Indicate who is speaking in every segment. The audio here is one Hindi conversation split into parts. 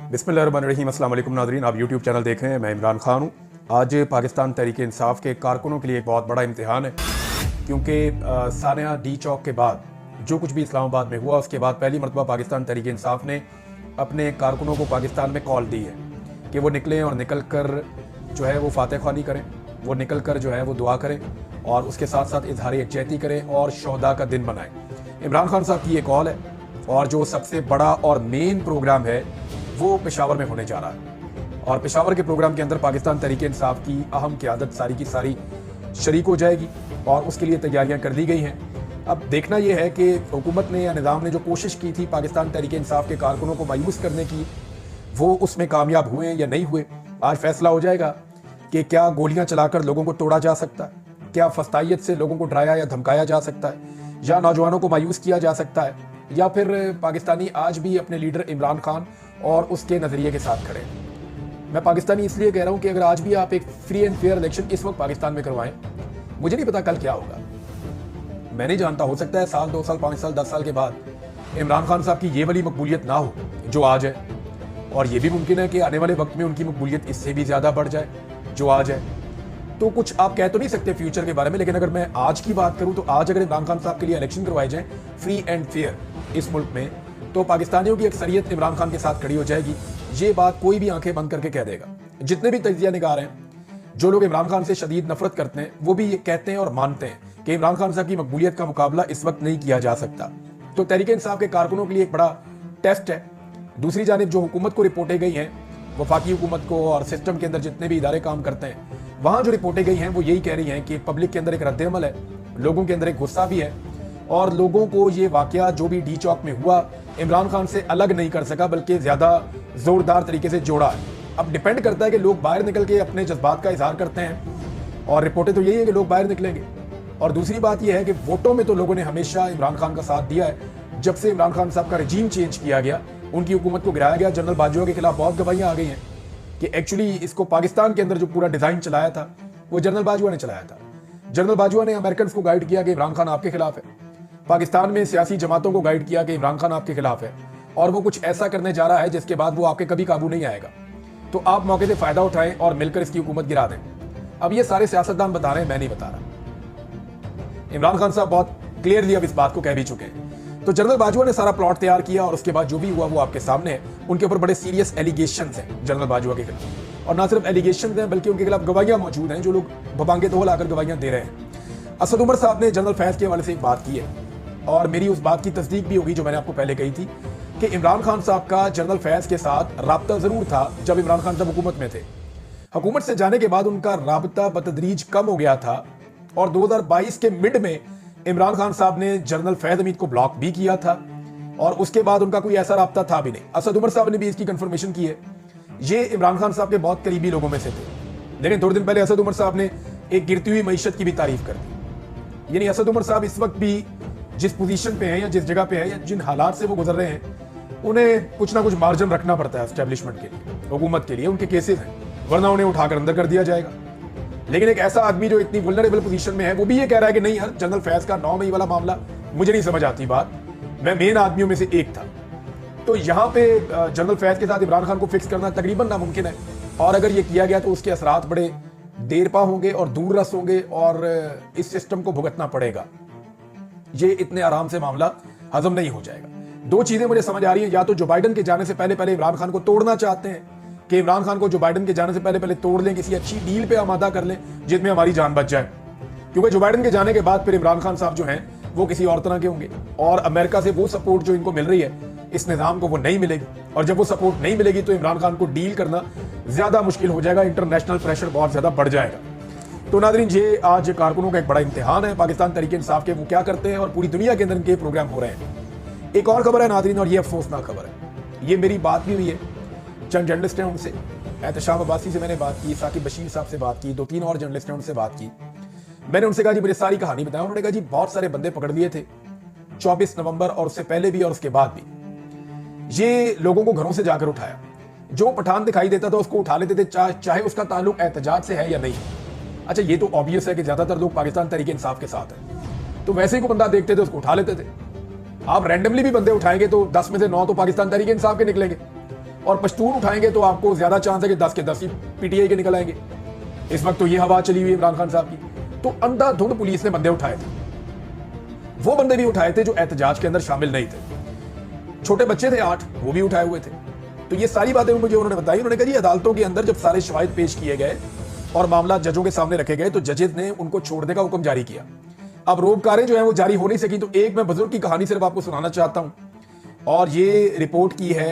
Speaker 1: बिस्मिल्लाहिर्रहमानिर्रहीम। अस्सलाम वालेकुम नाज़रीन, आप यूट्यूब चैनल देख रहे हैं। मैं इमरान खान हूँ। आज पाकिस्तान तहरीक इंसाफ के कारकुनों के लिए एक बहुत बड़ा इम्तिहान है, क्योंकि सानिया डी चौक के बाद जो कुछ भी इस्लामाबाद में हुआ, उसके बाद पहली मरतबा पाकिस्तान तहरीक इंसाफ ने अपने कारकुनों को पाकिस्तान में कॉल दी है कि वो निकलें और निकल कर जो है वो फातह ख्वानी करें, वो निकल कर जो है वो दुआ करें और उसके साथ साथ इजहार यकजहती करें और शोहदा का दिन बनाएं। इमरान खान साहब की ये कॉल है और जो सबसे बड़ा और मेन प्रोग्राम है वो पेशावर में होने जा रहा है और पेशावर के प्रोग्राम के अंदर पाकिस्तान तहरीक इंसाफ की अहम क़यादत सारी की सारी शरीक हो जाएगी और उसके लिए तैयारियां कर दी गई हैं। अब देखना यह है कि हुकूमत ने या निज़ाम ने जो कोशिश की थी पाकिस्तान तहरीक इंसाफ के कारकुनों को मायूस करने की, वो उसमें कामयाब हुए या नहीं हुए। आज फैसला हो जाएगा कि क्या गोलियां चलाकर लोगों को तोड़ा जा सकता है, क्या फस्तायत से लोगों को डराया या धमकाया जा सकता है, या नौजवानों को मायूस किया जा सकता है, या फिर पाकिस्तानी आज भी अपने लीडर इमरान खान और उसके नज़रिए के साथ खड़े हैं। मैं पाकिस्तानी इसलिए कह रहा हूं कि अगर आज भी आप एक फ्री एंड फेयर इलेक्शन इस वक्त पाकिस्तान में करवाएं, मुझे नहीं पता कल क्या होगा। मैं नहीं जानता, हो सकता है साल 2 साल 5 साल 10 साल के बाद इमरान खान साहब की ये वाली मकबूलियत ना हो जो आज है, और ये भी मुमकिन है कि आने वाले वक्त में उनकी मकबूलियत इससे भी ज़्यादा बढ़ जाए जो आज है। तो कुछ आप कह तो नहीं सकते फ्यूचर के बारे में, लेकिन अगर मैं आज की बात करूं तो आज अगर इमरान खान साहब के लिए इलेक्शन करवाए जाएं फ्री एंड फेयर इस मुल्क में, तो पाकिस्तानियों की अक्सरियत इमरान खान के साथ खड़ी हो जाएगी। ये बात कोई भी आंखें बंद करके कह देगा। जितने भी तजिया निगार हैं, जो लोग इमरान खान से शदीद नफरत करते हैं, वो भी ये कहते हैं और मानते हैं कि इमरान खान साहब की मकबूलियत का मुकाबला इस वक्त नहीं किया जा सकता। तो तहरीक इंसाफ के कारकुनों के लिए एक बड़ा टेस्ट है। दूसरी जानिब जो हुकूमत को रिपोर्टें गई हैं, वफाकी हुकूमत को और सिस्टम के अंदर जितने भी इदारे काम करते हैं, वहां जो रिपोर्टें गई हैं वो यही कह रही हैं कि पब्लिक के अंदर एक रद्द-ए-अमल है, लोगों के अंदर एक गुस्सा भी है और लोगों को ये वाकया जो भी डी चौक में हुआ इमरान खान से अलग नहीं कर सका, बल्कि ज्यादा जोरदार तरीके से जोड़ा है। अब डिपेंड करता है कि लोग बाहर निकल के अपने जज्बात का इजहार करते हैं, और रिपोर्टें तो यही है कि लोग बाहर निकलेंगे। और दूसरी बात यह है कि वोटों में तो लोगों ने हमेशा इमरान खान का साथ दिया है। जब से इमरान खान साहब का रजीम चेंज किया गया, उनकी हुकूमत को गिराया गया, जनरल बाजवा के खिलाफ बहुत गवाहियां आ गई हैं कि एक्चुअली इसको पाकिस्तान के अंदर जो पूरा डिजाइन चलाया था वो जनरल बाजवा ने चलाया था। जनरल बाजवा ने अमेरिकन को गाइड किया कि इमरान खान आपके खिलाफ है, पाकिस्तान में सियासी जमातों को गाइड किया कि इमरान खान आपके खिलाफ है और वो कुछ ऐसा करने जा रहा है जिसके बाद वो आपके कभी काबू नहीं आएगा। तो आप मौके से फायदा उठाएं और मिलकर इसकी हुकूमत गिरा दें। अब ये सारे सियासतदान बता रहे हैं, मैं नहीं बता रहा। इमरान खान साहब बहुत क्लियरली अब इस बात को कह भी चुके हैं। तो जनरल बाजवा ने सारा प्लॉट तैयार किया और उसके बाद जो भी हुआ वो आपके सामने है। उनके ऊपर बड़े सीरियस एलिगेशंस हैं जनरल बाजवा के खिलाफ, और ना सिर्फ एलिगेशंस हैं बल्कि उनके खिलाफ गवाहियां मौजूद हैं, जो लोग बबांगे दो लाकर गवाहियां दे रहे हैं। असद उमर साहब ने जनरल फैज के हवाले से एक बात की है और मेरी उस बात की तस्दीक भी होगी जो मैंने आपको पहले कही थी कि इमरान खान साहब का जनरल फैज के साथ राब्ता जरूर था जब इमरान खान साहब हुकूमत में थे। हुकूमत से जाने के बाद उनका राब्ता बतदरीज कम हो गया था और 2022 के मिड में इमरान खान साहब ने जनरल फैज हमीद को ब्लॉक भी किया था और उसके बाद उनका कोई ऐसा राब्ता था भी नहीं। असद उमर साहब ने भी इसकी कंफर्मेशन की है। ये इमरान खान साहब के बहुत करीबी लोगों में से थे। लेकिन थोड़े दिन पहले असद उमर साहब ने एक गिरती हुई मईशत की भी तारीफ कर दी। यानी असद उमर साहब इस वक्त भी जिस पोजीशन पे हैं या जिस जगह पे हैं या जिन हालात से वो गुजर रहे हैं, उन्हें कुछ ना कुछ मार्जिन रखना पड़ता है एस्टेब्लिशमेंट के लिए, हुकूमत के लिए। उनके केसेस हैं, वरना उन्हें उठाकर अंदर कर दिया जाएगा। लेकिन एक ऐसा आदमी जो इतनी वल्नरेबल पोजीशन में है, वो भी ये कह रहा है कि नहीं यार, जनरल फैज का 9 मई वाला मामला मुझे नहीं समझ आती बात, मैं मेन आदमियों में से एक था। तो यहाँ पे जनरल फैज के साथ इमरान खान को फिक्स करना तकरीबन नामुमकिन है, और अगर ये किया गया तो उसके असरात बड़े देरपा होंगे और दूर रस होंगे और इस सिस्टम को भुगतना पड़ेगा। ये इतने आराम से मामला हजम नहीं हो जाएगा। 2 चीजें मुझे समझ आ रही हैं, या तो जो बाइडन के जाने से पहले पहले इमरान खान को तोड़ना चाहते हैं कि इमरान खान को जो बाइडन के जाने से पहले पहले तोड़ लें, किसी अच्छी डील पे आमादा कर लें जिसमें हमारी जान बच जाए, क्योंकि जो बाइडन के जाने के बाद फिर इमरान खान साहब जो हैं वो किसी और तरह के होंगे और अमेरिका से वो सपोर्ट जो इनको मिल रही है इस निजाम को वो नहीं मिलेगी, और जब वो सपोर्ट नहीं मिलेगी तो इमरान खान को डील करना ज्यादा मुश्किल हो जाएगा, इंटरनेशनल प्रेशर बहुत ज्यादा बढ़ जाएगा। तो नाज़रीन, ये आज कारकुनों का एक बड़ा इम्तिहान है पाकिस्तान तहरीक इंसाफ के, वो क्या करते हैं और पूरी दुनिया के अंदर इनके प्रोग्राम हो रहे हैं। एक और खबर है नाज़रीन, और ये अफसोसनाक खबर है। ये मेरी बात भी हुई है चंद जर्नलिस्ट हैं उनसे, एहतशाम अब्बासी से मैंने बात की, साकिब बशीर साहब से बात की, 2-3 और जर्नलिस्ट हैं उनसे बात की। मैंने उनसे कहा जी मुझे सारी कहानी बताया। उन्होंने कहा जी बहुत सारे बंदे पकड़ लिए थे 24 नवंबर और उससे पहले भी और उसके बाद भी। ये लोगों को घरों से जाकर उठाया, जो पठान दिखाई देता था उसको उठा लेते थे, चाहे उसका ताल्लुक एहतजाज से है या नहीं। अच्छा, ये तो ऑब्वियस है कि ज्यादातर लोग पाकिस्तान तहरीक इंसाफ के साथ हैं, तो वैसे ही को बंदा देखते थे उसको उठा लेते थे। आप रैंडमली भी बंदे उठाएंगे तो 10 में से 9 तो पाकिस्तान तहरीक इंसाफ के निकलेंगे, और पश्तून उठाएंगे तो आपको ज्यादा चांस है कि 10 के 10 ही पीटीआई के निकल आएंगे। इस वक्त तो ये हवा चली हुई है इमरान खान साहब की। तो अंधाधुंध पुलिस ने बंदे उठाए थे, वो बंदे भी उठाए थे जो एहतजाज के अंदर शामिल नहीं थे। छोटे बच्चे थे 8, वो भी उठाए हुए थे। तो ये सारी बातें मुझे उन्होंने बताई। उन्होंने कहा जी अदालतों के अंदर जब सारे शवाहिद पेश किए गए और मामला जजों के सामने रखे गए तो जजेस ने उनको छोड़ने का हुक्म जारी किया। अब रोबकारें जो है वो जारी हो नहीं सकी। तो एक मैं बुजुर्ग की कहानी सिर्फ आपको सुनाना चाहता हूं, और ये रिपोर्ट की है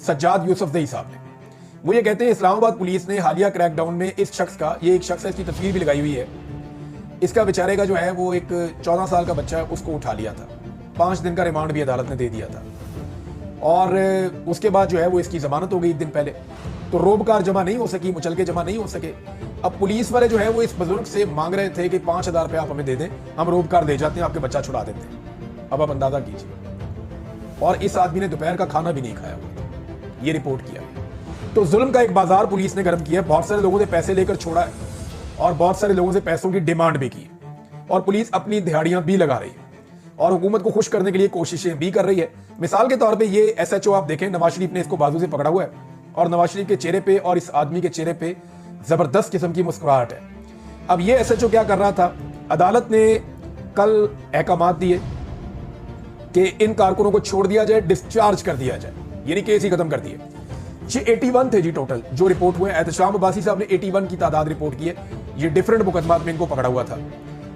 Speaker 1: सज्जाद यूसुफजई साहब ने। वो ये कहते हैं इस्लामाबाद पुलिस ने हालिया क्रैकडाउन में इस शख्स का, ये एक शख्स है, इसकी तस्वीर भी लगाई हुई है, इसका बेचारे का जो है वो एक 14 साल का बच्चा है, उसको उठा लिया था। 5 दिन का रिमांड भी अदालत ने दे दिया था और उसके बाद जो है वो इसकी जमानत हो गई 1 दिन पहले। तो रोबकार जमा नहीं हो सकी, मुचलके जमा नहीं हो सके। अब पुलिस वाले जो है वो इस बुजुर्ग से मांग रहे थे कि 5,000 रुपये आप हमें दे दें, हम रोबकार दे जाते हैं, आपके बच्चा छुड़ा देते हैं। अब आप अंदाजा कीजिए। और इस आदमी ने दोपहर का खाना भी नहीं खाया हुआ, ये रिपोर्ट किया। तो जुल्म का एक बाजार पुलिस ने गर्म किया। बहुत सारे लोगों से पैसे लेकर छोड़ा है और बहुत सारे लोगों से पैसों की डिमांड भी की और पुलिस अपनी दिहाड़ियां भी लगा रही है और हुकूमत को खुश करने के लिए कोशिशें भी कर रही है। मिसाल के तौर पे ये एसएचओ आप देखें, नवाज शरीफ ने इसको बाजू से पकड़ा हुआ है और नवाज शरीफ के चेहरे पे और इस आदमी के चेहरे पे जबरदस्त किस्म की मुस्कुराहट है। अब ये एसएचओ क्या कर रहा था, अदालत ने कल अहकामात दिए कि इन कारकुनों को छोड़ दिया जाए, डिस्चार्ज कर दिया जाए, यानी केस ही खत्म कर दिए। 81 थे जी टोटल जो रिपोर्ट हुए। एहतशाम अब्बासी साहब ने 81 की तादाद रिपोर्ट की है। ये डिफरेंट मुकदमात में इनको पकड़ा हुआ था।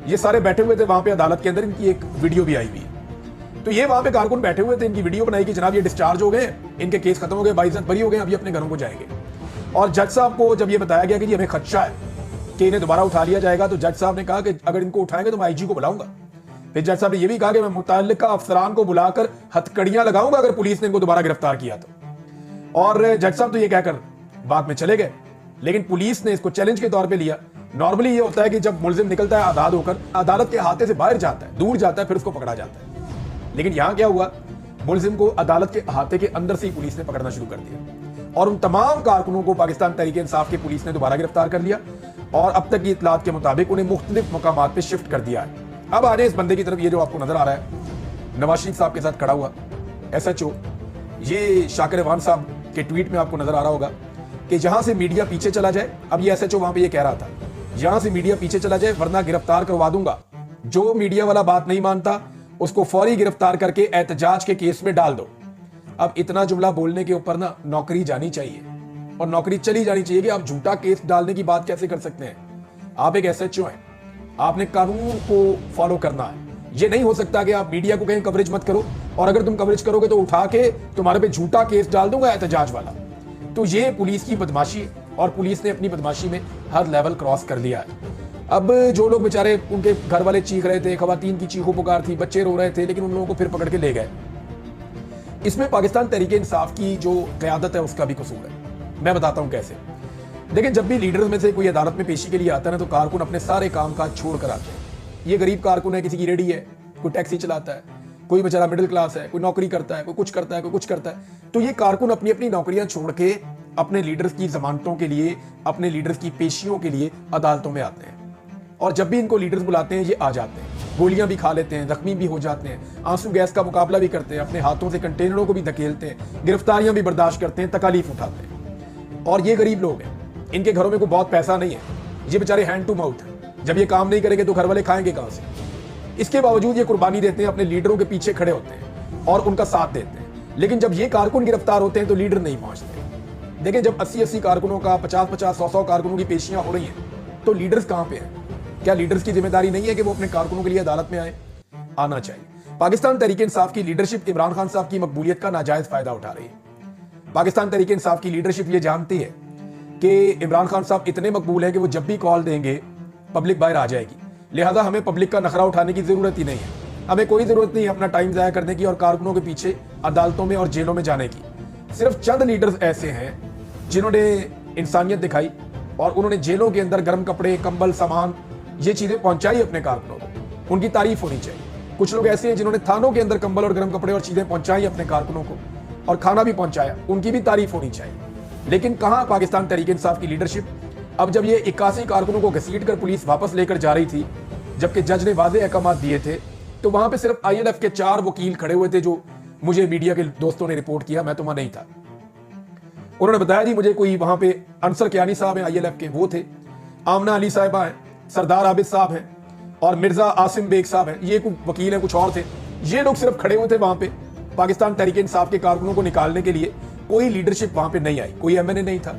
Speaker 1: ये सारे बैठे हुए थे वहां पे अदालत के अंदर। इनकी एक वीडियो भी आई हुई है। तो ये वहां पे कारकुन बैठे हुए थे, इनकी वीडियो बनाई कि जनाब ये डिस्चार्ज हो गए, इनके केस खत्म हो गए, बाइज्जत बरी हो गए, अभी अपने घरों को जाएंगे। और जज साहब को जब ये बताया गया कि जी हमें खदशा है कि इन्हें दोबारा उठा लिया जाएगा, तो जज साहब ने कहा कि अगर इनको उठाएंगे तो मैं आईजी को बुलाऊंगा। फिर जज साहब ने यह भी कहा कि मैं मुतल्लिका अफसरान को बुलाकर हथकड़ियां लगाऊंगा अगर पुलिस ने इनको दोबारा गिरफ्तार किया तो। और जज साहब तो ये कहकर बाद में चले गए, लेकिन पुलिस ने इसको चैलेंज के तौर पे लिया। नॉर्मली ये होता है कि जब मुलजिम निकलता है आजाद होकर, अदालत के हाथे से बाहर जाता है, दूर जाता है, फिर उसको पकड़ा जाता है। लेकिन यहां क्या हुआ, मुलजिम को अदालत के अहाते के अंदर से ही पुलिस ने पकड़ना शुरू कर दिया और उन तमाम कारकुनों को पाकिस्तान तहरीक इंसाफ की पुलिस ने दोबारा गिरफ्तार कर लिया और अब तक की इतलात के मुताबिक उन्हें मुख्तलिफ मकामात पे शिफ्ट कर दिया है। अब आ जाए इस बंदे की तरफ, ये जो आपको नजर आ रहा है नवाज शरीफ साहब के साथ खड़ा हुआ एसएचओ, ये शाकिर अवान साहब के ट्वीट में आपको नजर आ रहा होगा कि जहां से मीडिया पीछे चला जाए, अब ये एसएचओ वहां पे ये कह रहा था, जहां से मीडिया पीछे चला जाए वरना गिरफ्तार करवा दूंगा। जो मीडिया वाला बात नहीं मानता उसको फौरी गिरफ्तार करके एहतजाज के केस में डाल दो। अब इतना जुमला बोलने के ऊपर ना नौकरी जानी चाहिए और नौकरी चली जानी चाहिए कि आप झूठा केस डालने की बात कैसे कर सकते हैं। आप एक एसएचओ हैं, आपने कानून को फॉलो करना है। ये नहीं हो सकता कि आप मीडिया को कहें कवरेज मत करो और अगर तुम कवरेज करोगे तो उठा के तुम्हारे पे झूठा केस डाल दूंगा एहतजाज वाला। तो ये पुलिस की बदमाशी है और पुलिस ने अपनी बदमाशी में हर लेवल क्रॉस कर लिया है। अब जो लोग बेचारे, उनके घर वाले चीख रहे थे, खवातीन की चीखों पुकार थी, बच्चे रो रहे थे, लेकिन उन लोगों को फिर पकड़ के ले गए। इसमें पाकिस्तान तहरीक इंसाफ की जो क़यादत है उसका भी कसूर है। मैं बताता हूं कैसे। लेकिन जब भी लीडर्स में से कोई अदालत में पेशी के लिए आता है ना, तो कारकुन अपने सारे काम काज छोड़ कर आते हैं। ये गरीब कारकुन है, किसी की रेडी है, कोई टैक्सी चलाता है, कोई बेचारा मिडिल क्लास है, कोई नौकरी करता है, कोई कुछ करता है, कोई कुछ करता है। तो ये कारकुन अपनी अपनी नौकरियां छोड़ के अपने लीडर्स की जमानतों के लिए, अपने लीडर्स की पेशियों के लिए अदालतों में आते हैं। और जब भी इनको लीडर्स बुलाते हैं ये आ जाते हैं, गोलियां भी खा लेते हैं, जख्मी भी हो जाते हैं, आंसू गैस का मुकाबला भी करते हैं, अपने हाथों से कंटेनरों को भी धकेलते हैं, गिरफ्तारियां भी बर्दाश्त करते हैं, तकालीफ उठाते हैं। और ये गरीब लोग हैं, इनके घरों में कोई बहुत पैसा नहीं है, ये बेचारे हैंड टू माउथ है। जब ये काम नहीं करेंगे तो घर वाले खाएंगे कहां से। इसके बावजूद ये कुर्बानी देते हैं, अपने लीडरों के पीछे खड़े होते हैं और उनका साथ देते हैं। लेकिन जब ये कारकुन गिरफ्तार होते हैं तो लीडर नहीं पहुंचते। देखें, जब 80-80 कारकुनों का, 50-50, 100-100 कारकुनों की पेशियां हो रही हैं तो लीडर्स कहां पे हैं? क्या लीडर्स की जिम्मेदारी नहीं है कि वो अपने कारकुनों के लिए अदालत में आए? आना चाहिए। पाकिस्तान तहरीक इंसाफ की लीडरशिप इमरान खान साहब की मकबूलियत का नाजायज फायदा उठा रही है। पाकिस्तान तहरीक इंसाफ की लीडरशिप ये जानती है कि इमरान खान साहब इतने मकबूल हैं कि वो जब भी कॉल देंगे पब्लिक बाहर आ जाएगी। लिहाजा हमें पब्लिक का नखरा उठाने की जरूरत ही नहीं है। हमें कोई जरूरत नहीं है अपना टाइम जाया करने की और कारकुनों के पीछे अदालतों में और जेलों में जाने की। सिर्फ चंद लीडर्स ऐसे हैं जिन्होंने इंसानियत दिखाई और उन्होंने जेलों के अंदर गर्म कपड़े, कंबल, सामान, ये चीजें पहुंचाई अपने कारकुनों को। उनकी तारीफ होनी चाहिए। कुछ लोग ऐसे हैं जिन्होंने थानों के अंदर कंबल और गर्म कपड़े और चीजें पहुंचाई अपने कारकुनों को और खाना भी पहुंचाया, उनकी भी तारीफ होनी चाहिए। लेकिन कहां पाकिस्तान तहरीक इंसाफ की लीडरशिप? अब जब ये 81 कारकुनों को घसीट कर पुलिस वापस लेकर जा रही थी, जबकि जज ने वाज़े अहकाम दिए थे, तो वहां पे सिर्फ ILF के 4 वकील खड़े हुए थे, जो मुझे मीडिया के दोस्तों ने रिपोर्ट किया, मैं तो वहां नहीं था। उन्होंने बताया जी मुझे कोई वहां पे अंसर कियानी साहब हैं ILF के, वो थे, आमना अली साहिबा हैं, सरदार आबिद साहब हैं और मिर्जा आसिम बेग साहब हैं, ये कुछ वकील हैं, कुछ और थे। ये लोग सिर्फ खड़े हुए थे वहां पे पाकिस्तान तहरीक इंसाफ के कारकुनों को निकालने के लिए। कोई लीडरशिप वहां पे नहीं आई, कोई MNA नहीं था,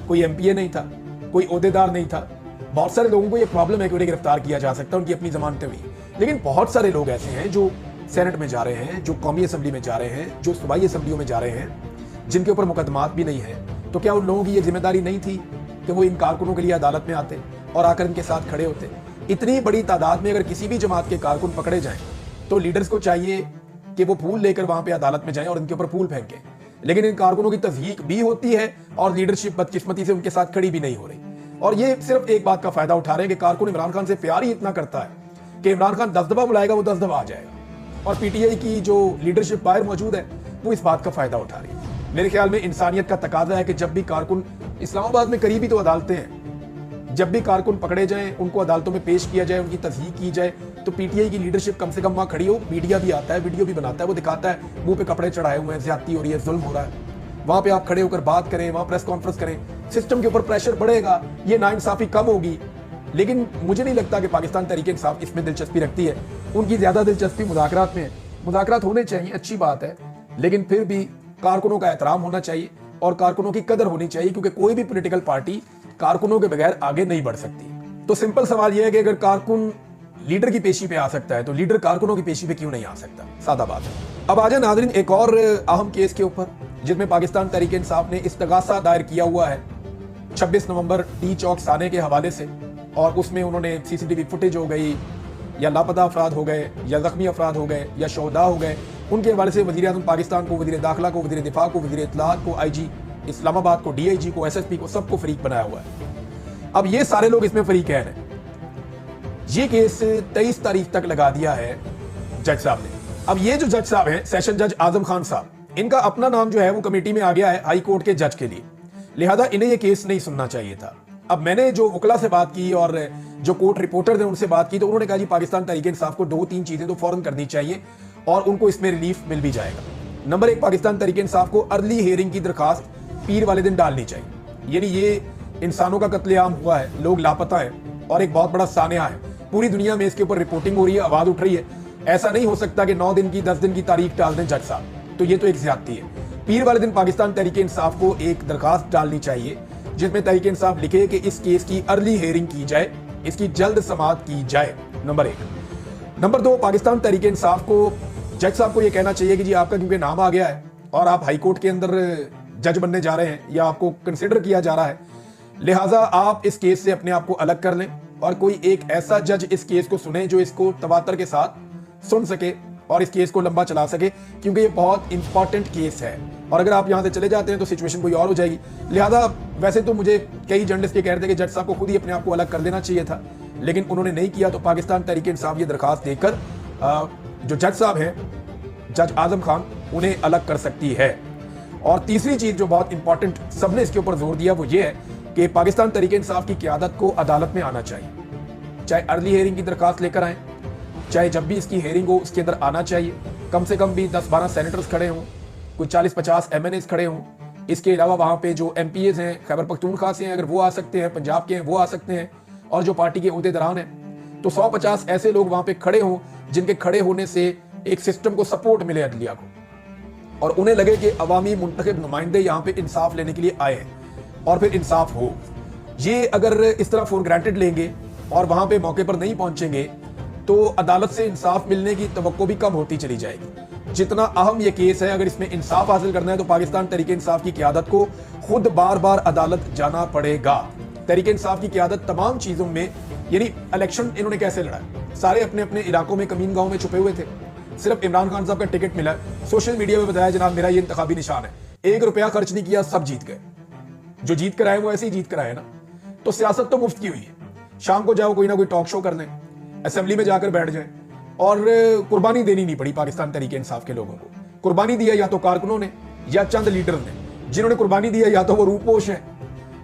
Speaker 1: कोई MPA नहीं था, कोई ओहदेदार नहीं था। बहुत सारे लोगों को ये प्रॉब्लम है कि उन्हें गिरफ्तार किया जा सकता है, उनकी अपनी जमानतें हुई, लेकिन बहुत सारे लोग ऐसे हैं जो सेनेट में जा रहे हैं, जो कौमी असम्बली में जा रहे हैं, जो सूबाई असम्बलियों में जा रहे हैं, जिनके ऊपर मुकदमात भी नहीं है। तो क्या उन लोगों की ये जिम्मेदारी नहीं थी कि वो इन कारकुनों के लिए अदालत में आते और आकर इनके साथ खड़े होते? इतनी बड़ी तादाद में अगर किसी भी जमात के कारकुन पकड़े जाएं तो लीडर्स को चाहिए कि वो फूल लेकर वहां पे अदालत में जाएं और इनके ऊपर फूल फेंकें, लेकिन इन कारकुनों की तस्दीक भी होती है और लीडरशिप बदकिस्मती से उनके साथ खड़ी भी नहीं हो रही। और ये सिर्फ एक बात का फायदा उठा रहे हैं कि कारकुन इमरान खान से प्यार ही इतना करता है कि इमरान खान 10 दफा बुलाएगा वो 10 दफा आ जाएगा। और PTI की जो लीडरशिप बाहर मौजूद है वो इस बात का फायदा उठा रही है। मेरे ख्याल में इंसानियत का तकाजा है कि जब भी कारकुन, इस्लामाबाद में करीबी तो अदालतें हैं, जब भी कारकुन पकड़े जाएं, उनको अदालतों में पेश किया जाए, उनकी तस्दीक की जाए, तो PTI की लीडरशिप कम से कम वहां खड़ी हो। मीडिया भी आता है, वीडियो भी बनाता है, वो दिखाता है मुंह पे कपड़े चढ़ाए हुए हैं, ज्यादती हो रही है, जुल्म हो रहा है। वहां पे आप खड़े होकर बात करें, वहां प्रेस कॉन्फ्रेंस करें, सिस्टम के ऊपर प्रेशर बढ़ेगा, ये नाइंसाफी कम होगी। लेकिन मुझे नहीं लगता कि पाकिस्तान तहरीक इंसाफ इसमें दिलचस्पी रखती है। उनकी ज्यादा दिलचस्पी मुज़ाकरात में है। मुज़ाकरात होने चाहिए, अच्छी बात है, लेकिन फिर भी कारकुनों का एहतराम होना चाहिए और कारकुनों की कदर होनी चाहिए, क्योंकि कोई भी पॉलिटिकल पार्टी कारकुनों के बगैर आगे नहीं बढ़ सकती। तो सिंपल सवाल यह है कि अगर कारकुन लीडर की पेशी पे आ सकता है तो लीडर कारकुनों की पेशी पे क्यों नहीं आ सकता? सादा बात है। अब आ जाए नाज़रीन एक और अहम केस के ऊपर, जिसमें पाकिस्तान तहरीक इंसाफ ने इस्तगासा दायर किया हुआ है 26 नवंबर डी चौक साने के हवाले से। और उसमें उन्होंने CCTV फुटेज हो गई, या लापता अफराद हो गए, या जख्मी अफराद हो गए, या शोहदा हो गए, उनके हवाले से वज़ीर आज़म पाकिस्तान को, वज़ीर दाखिला को, वज़ीर दिफा को, वज़ीर इत्तलाआत को, IG इस्लामाबाद को, DIG को, SSP को, सबको फरीक बनाया हुआ है। अब ये सारे लोग इसमें फरीक हैं। ये केस 23 तारीख तक लगा दिया है जज साहब ने। अब ये जो जज साहब हैं, सेशन जज आजम खान साहब, इनका अपना नाम जो है वो कमेटी में आ गया है हाई कोर्ट के जज के लिए, लिहाजा इन्हें ये केस नहीं सुनना चाहिए था। अब मैंने जो वकला से बात की और जो कोर्ट रिपोर्टर थे उनसे बात की, तो उन्होंने कहा जी पाकिस्तान तहरीक इंसाफ को 2-3 चीजें तो फौरन करनी चाहिए और उनको इसमें रिलीफ मिल भी जाएगा। नंबर 1, पाकिस्तान तहरीक इंसाफ को अर्ली हियरिंग की दरखास्त पीर वाले दिन डालनी चाहिए। यानी ये इंसानों का कत्लेआम हुआ है, लोग लापता हैं और एक बहुत बड़ा सानिया है, पूरी दुनिया में इसके ऊपर रिपोर्टिंग हो रही है, आवाज उठ रही है। ऐसा नहीं हो सकता कि 9 दिन की 10 दिन की तारीख डाल दें जज साहब, तो ये तो एक ज्यादती है। पीर वाले दिन पाकिस्तान तहरीक इंसाफ को एक दरखास्त डालनी चाहिए जिसमें तहरीक इंसाफ लिखे कि इस केस की अर्ली हियरिंग की जाए, इसकी जल्द समाअत की जाए, नंबर 1। नंबर 2, पाकिस्तान तहरीक इंसाफ को जज साहब को यह कहना चाहिए कि जी आपका क्योंकि नाम आ गया है और आप हाई कोर्ट के अंदर जज बनने जा रहे हैं या आपको कंसिडर किया जा रहा है, लिहाजा आप इस केस से अपने आप को अलग कर लें और कोई एक ऐसा जज इस केस को सुने जो इसको तवातर के साथ सुन सके और इस केस को लंबा चला सके, क्योंकि ये बहुत इंपॉर्टेंट केस है। और अगर आप यहां से चले जाते हैं तो सिचुएशन कोई और हो जाएगी। लिहाजा वैसे तो मुझे कई जर्नलिस्ट ये कह रहे थे कि जज साहब को खुद ही अपने आप को अलग कर देना चाहिए था, लेकिन उन्होंने नहीं किया। तो पाकिस्तान तहरीक इंसाफ ये दरखास्त देकर जो जज साहब हैं, जज आजम खान, उन्हें अलग कर सकती है। और तीसरी चीज जो बहुत इंपॉर्टेंट सबने इसके ऊपर जोर दिया वो ये है कि पाकिस्तान तहरीक इंसाफ की क़यादत को अदालत में आना चाहिए, चाहे अर्ली हियरिंग की दरखास्त लेकर आए, चाहे जब भी इसकी हेयरिंग हो उसके अंदर आना चाहिए। कम से कम भी 10-12 सेनेटर्स खड़े हों, कोई 40-50 MNAs खड़े हों। इसके अलावा वहाँ पे जो MPAs हैं, खैबर पख्तूनख्वा से हैं, अगर वो आ सकते हैं, पंजाब के हैं वो आ सकते हैं, और जो पार्टी के ओहदेदारान हैं, तो 150 ऐसे लोग वहाँ पे खड़े हों जिनके खड़े होने से एक सिस्टम को सपोर्ट मिले, अदलिया को, और उन्हें लगे कि अवामी मुंतखब नुमाइंदे यहाँ पे इंसाफ लेने के लिए आए हैं और फिर इंसाफ हो। ये अगर इस तरह फॉर ग्रांटेड लेंगे और वहाँ पे मौके पर नहीं पहुंचेंगे तो अदालत से इंसाफ मिलने की तवक्को भी कम होती चली जाएगी। जितना अहम ये केस है, अगर इसमें इंसाफ हासिल करना है तो पाकिस्तान तहरीक इंसाफ की क़यादत को खुद बार बार अदालत जाना पड़ेगा। तहरीक इंसाफ की क़यादत तमाम चीजों में, यानी इलेक्शन इन्होंने कैसे लड़ा, सारे अपने अपने इलाकों में कमीन गांव में छुपे हुए थे। सिर्फ इमरान खान साहब का टिकट मिला, सोशल मीडिया में बताया जनाब मेरा ये इंतखाबी निशान है, 1 रुपया खर्च नहीं किया, सब जीत गए। जो जीत कर आए वो ऐसे ही जीत कर आए ना। तो सियासत तो मुफ्त की हुई है। शाम को जाओ कोई ना कोई टॉक शो करने, असेंबली में जाकर बैठ जाए, और कुर्बानी देनी नहीं पड़ी पाकिस्तान तहरीक इंसाफ के लोगों को। कुर्बानी दिया या तो कारकुनों ने या चंद लीडर ने। जिन्होंने कुर्बानी दिया या तो वो रूपोश हैं,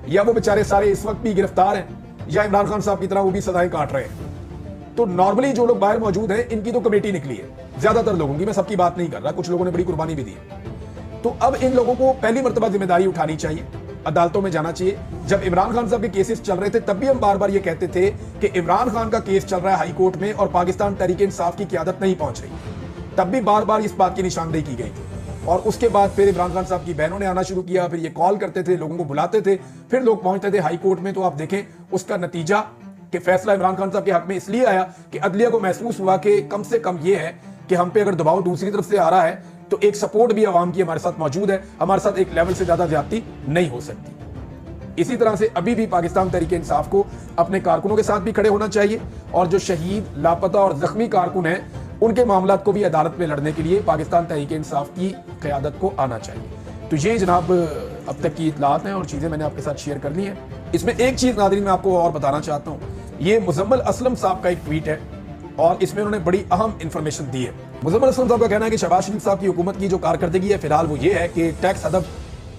Speaker 1: या वो बेचारे सारे इस वक्त भी गिरफ्तार हैं, या इमरान खान साहब की तरह वो भी सजाएं काट रहे हैं। तो नॉर्मली जो लोग बाहर मौजूद हैं, इनकी तो कमेटी निकली है, ज्यादातर लोगों की, मैं सबकी बात नहीं कर रहा, कुछ लोगों ने बड़ी कुर्बानी भी दी है। तो अब इन लोगों को पहली मर्तबा जिम्मेदारी उठानी चाहिए, अदालतों में जाना चाहिए। जब इमरान खान साहब के केसेस चल रहे थे तब भी हम बार बार ये कहते थे कि इमरान खान का केस चल रहा है हाई कोर्ट में और पाकिस्तान तहरीक-ए-इंसाफ की क़यादत नहीं पहुंच रही। तब भी बार बार इस बात की निशानदेही की गई थी और उसके बाद फिर इमरान खान साहब की बहनों ने आना शुरू किया, फिर ये कॉल करते थे, लोगों को बुलाते थे, फिर लोग पहुंचते थे हाई कोर्ट में। तो आप देखें उसका नतीजा कि फैसला इमरान खान साहब के हक में इसलिए आया कि अदलिया को महसूस हुआ कि कम से कम ये है कि हम पे अगर दबाव दूसरी तरफ से आ रहा है तो एक सपोर्ट भी आवाम की हमारे साथ मौजूद है, हमारे साथ एक लेवल से ज्यादा ज्यादती नहीं हो सकती। इसी तरह से अभी भी पाकिस्तान तहरीक इंसाफ को अपने कारकुनों के साथ भी खड़े होना चाहिए और जो शहीद, लापता और जख्मी कारकुन हैं उनके मामलात को भी अदालत में लड़ने के लिए पाकिस्तान तहरीक इंसाफ की क़यादत को आना चाहिए। तो ये जनाब अब तक की इतलात हैं और चीज़ें मैंने आपके साथ शेयर कर ली हैं। इसमें एक चीज़ नाज़रीन मैं आपको और बताना चाहता हूँ, ये मुजम्मल असलम साहब का एक ट्वीट है और इसमें उन्होंने बड़ी अहम इंफॉर्मेशन दी है। मुजम्मल असलम साहब का कहना है कि शहबाज शरीफ साहब की हुकूमत की जो कारकर्दगी है फिलहाल वो ये है कि टैक्स हदफ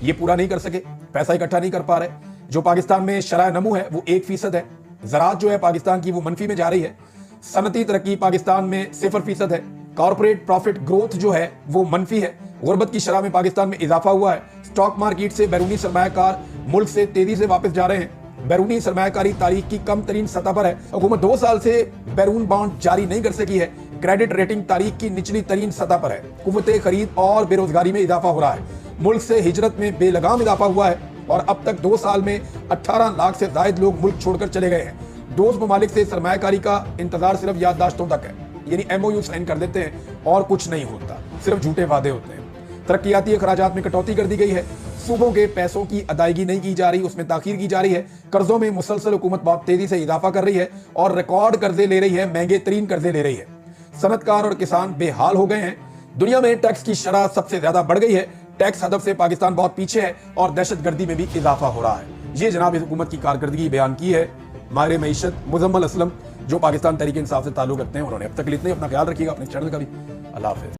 Speaker 1: ये पूरा नहीं कर सके, पैसा इकट्ठा नहीं कर पा रहे। जो पाकिस्तान में शरह नमू है वो 1% है, ज़राअत जो है पाकिस्तान की वो मनफी में जा रही है, सनती तरक्की पाकिस्तान में 0% है, कॉर्पोरेट प्रॉफिट ग्रोथ जो है वो मनफी है, गुर्बत की शरह में पाकिस्तान में इजाफा हुआ है, स्टॉक मार्केट से बैरूनी सरमायाकार मुल्क से तेजी से वापस जा रहे हैं, बैरूनी सरमायाकारी तारीख की कम तरीन सतह पर है, हुकूमत 2 साल से बैरून बॉन्ड जारी नहीं कर सकी है, क्रेडिट रेटिंग तारीख की निचली तरीन सतह पर है, कुव्वत खरीद और बेरोजगारी में इजाफा हो रहा है, मुल्क से हिजरत में बेलगाम इजाफा हुआ है और अब तक 2 साल में 18 लाख से ज्यादा लोग मुल्क छोड़कर चले गए हैं। दोस्त ममालिक से सरमायाकारी का इंतजार सिर्फ याददाश्तों तक है, यानी MOU साइन कर देते हैं और कुछ नहीं होता, सिर्फ झूठे वादे होते हैं। तरक्याती अखराजात में कटौती कर दी गई है, सूबों के पैसों की अदायगी नहीं की जा रही, उसमें ताखीर की जा रही है, कर्जों में मुसलसल हुकूमत बहुत तेजी से इजाफा कर रही है और रिकॉर्ड कर्जे ले रही है, महंगे तरीन कर्जे ले रही है। सनतकार और किसान बेहाल हो गए हैं। दुनिया में टैक्स की शरह सबसे ज्यादा बढ़ गई है, टैक्स हदफ से पाकिस्तान बहुत पीछे है और दहशतगर्दी में भी इजाफा हो रहा है। ये जनाब इस हुकूमत की कारकर्दगी बयान की है माहिर मईशत मुजम्मल असलम जो पाकिस्तान तहरीक इंसाफ से ताल्लुक रखते हैं उन्होंने। अब तक इतना ही, अपना ख्याल रखिएगा, अपने चैनल का भी। अल्लाह हाफिज़।